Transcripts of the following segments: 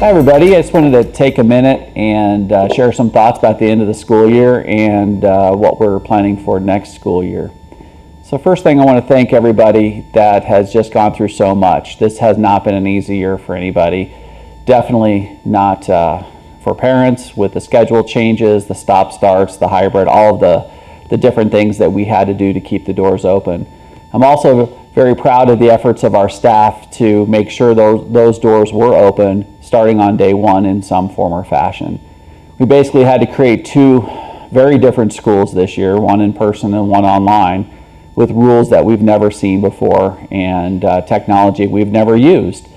Hi everybody, I just wanted to take a minute and share some thoughts about the end of the school year and what we're planning for next school year. So first thing, I want to thank everybody that has just gone through so much. This has not been an easy year for anybody. Definitely not for parents with the schedule changes, the stop-starts, the hybrid, all of the different things that we had to do to keep the doors open. I'm also very proud of the efforts of our staff to make sure those doors were open starting on day one in some form or fashion. We basically had to create two very different schools this year, one in person and one online, with rules that we've never seen before and technology we've never used,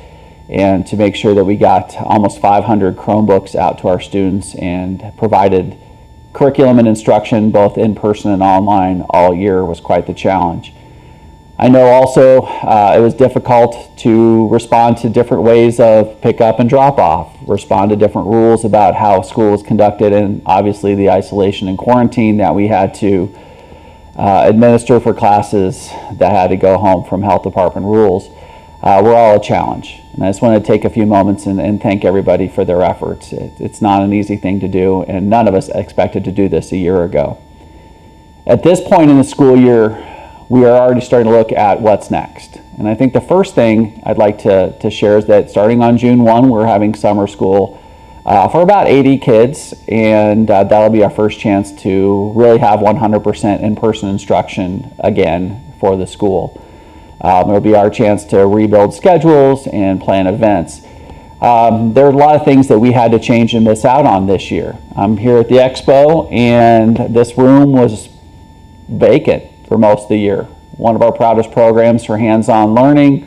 and to make sure that we got almost 500 Chromebooks out to our students and provided curriculum and instruction both in person and online all year was quite the challenge. I know also it was difficult to respond to different ways of pick up and drop off, respond to different rules about how school was conducted, and obviously the isolation and quarantine that we had to administer for classes that had to go home from health department rules were all a challenge. And I just want to take a few moments and thank everybody for their efforts. It's not an easy thing to do, and none of us expected to do this a year ago. At this point in the school year, we are already starting to look at what's next. And I think the first thing I'd like to share is that starting on June 1, we're having summer school for about 80 kids, and that'll be our first chance to really have 100% in-person instruction again for the school. It'll be our chance to rebuild schedules and plan events. There are a lot of things that we had to change and miss out on this year. I'm here at the expo, and this room was vacant for most of the year. One of our proudest programs for hands-on learning.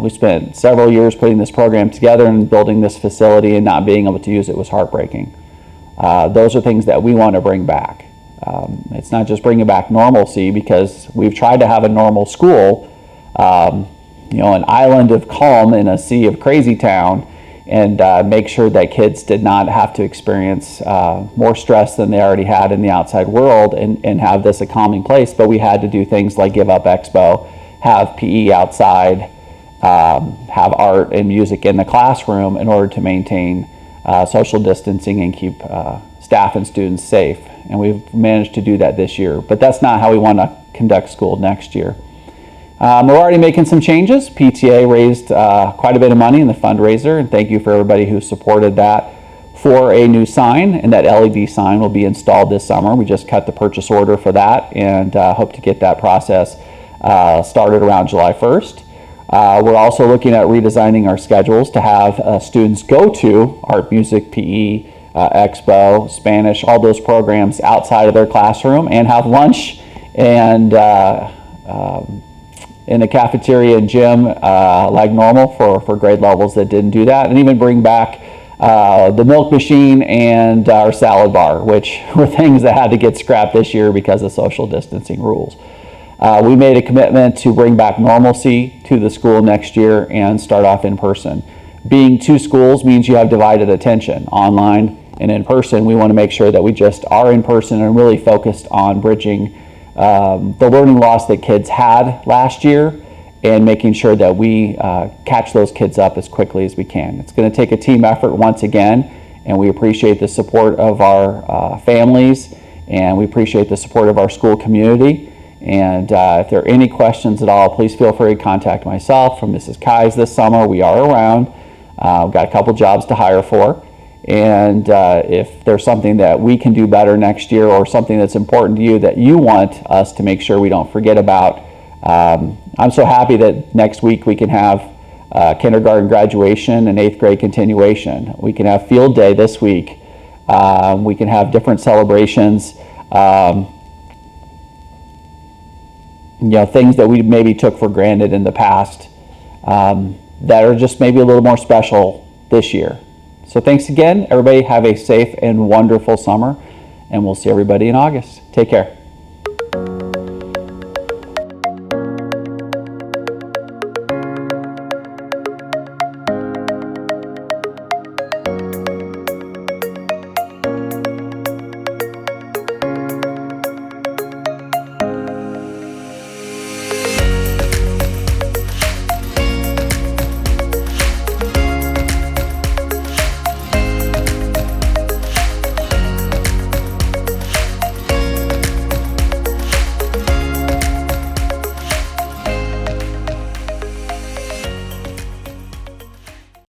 We spent several years putting this program together and building this facility, and not being able to use it was heartbreaking. Those are things that we want to bring back. It's not just bringing back normalcy, because we've tried to have a normal school, an island of calm in a sea of crazy town, and make sure that kids did not have to experience more stress than they already had in the outside world, and have this a calming place. But we had to do things like give up expo, have PE outside, have art and music in the classroom in order to maintain social distancing and keep staff and students safe. And we've managed to do that this year, but that's not how we want to conduct school next year. We're already making some changes. PTA raised quite a bit of money in the fundraiser, and thank you for everybody who supported that, for a new sign, and that LED sign will be installed this summer. We just cut the purchase order for that, and hope to get that process started around July 1st. We're also looking at redesigning our schedules to have students go to art, music, PE, expo, Spanish, all those programs outside of their classroom, and have lunch and in the cafeteria and gym like normal for grade levels that didn't do that, and even bring back the milk machine and our salad bar, which were things that had to get scrapped this year because of social distancing rules. We made a commitment to bring back normalcy to the school next year and start off in person. Being two schools means you have divided attention, online and in person. We want to make sure that we just are in person and really focused on bridging the learning loss that kids had last year, and making sure that we catch those kids up as quickly as we can. It's going to take a team effort once again, and we appreciate the support of our families, and we appreciate the support of our school community. And if there are any questions at all, please feel free to contact myself from Mrs. Kai's this summer. We are around. We've got a couple jobs to hire for. And if there's something that we can do better next year, or something that's important to you that you want us to make sure we don't forget about, I'm so happy that next week we can have kindergarten graduation and 8th grade continuation. We can have field day this week. We can have different celebrations, things that we maybe took for granted in the past, that are just maybe a little more special this year. So thanks again, everybody. Have a safe and wonderful summer, and we'll see everybody in August. Take care.